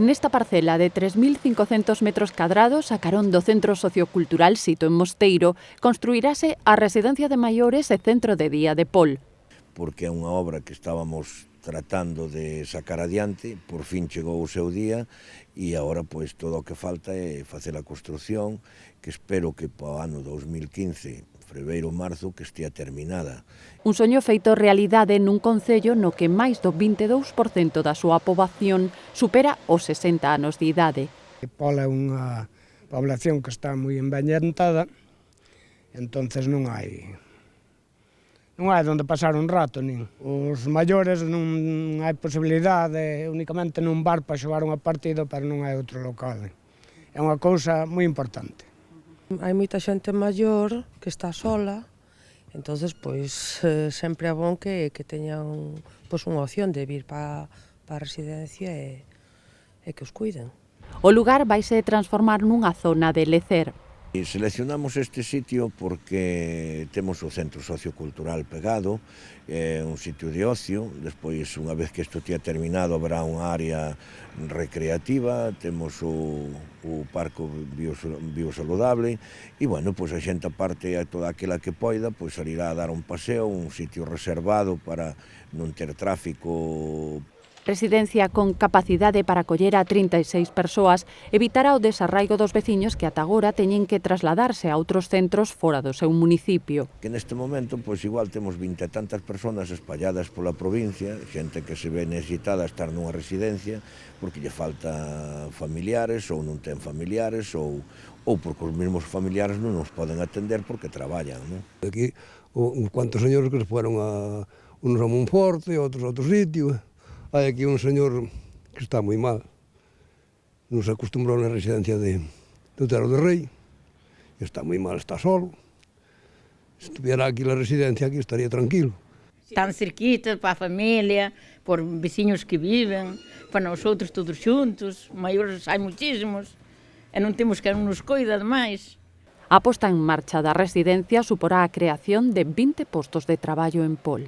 Nesta parcela de 3.500 metros cadrados, a carón do Centro Sociocultural Sito en Mosteiro, construirase a residencia de maiores e centro de día de Pol. Porque é unha obra que estábamos tratando de sacar adiante, por fin chegou o seu día e agora pois todo o que falta é facer a construción, que espero que para o ano 2015, febreiro, marzo, que estea terminada. Un soño feito realidade nun concello no que máis do 22% da súa poboación supera os 60 anos de idade. Pol é unha población que está moi envellentada, entonces non hai onde pasar un rato, nin. Os maiores non hai posibilidade, únicamente nun bar para xogar unha partida, pero non hai outro local. É unha cousa moi importante. Hai moita xente maior que está sola, entonces pois sempre é bon que teñan pois unha opción de vir para a residencia e que os cuiden. O lugar vaise transformar nunha zona de lecer. E seleccionamos este sitio porque temos o Centro Sociocultural pegado, é un sitio de ocio, despois, unha vez que isto tea terminado, haberá unha área recreativa, temos o parco biosaludable, e, bueno, pois a xente aparte a toda aquela que poida, pois salirá a dar un paseo, un sitio reservado para non ter tráfico. Residencia con capacidade para acoller a 36 persoas evitará o desarraigo dos veciños que ata agora teñen que trasladarse a outros centros fora do seu municipio. Que neste momento, pois igual temos 20 e tantas persoas espalladas pola provincia, xente que se ve necesitada a estar nunha residencia porque lle falta familiares ou non ten familiares ou porque os mesmos familiares non nos poden atender porque traballan, non? Aquí, uns cuantos señores que se fueron unos a Monforte, outros a outro sitio. Hai aquí un señor que está moi mal, non se acostumbrou na residencia de Outeiro de Rei, está moi mal, está solo. Se estuviera aquí na residencia, aquí estaría tranquilo. Están cerquitas para a familia, por veciños que viven, para nós outros todos xuntos, maiores hai muchísimos, e non temos que nos coida demais. A posta en marcha da residencia suporá a creación de 20 postos de traballo en Pol.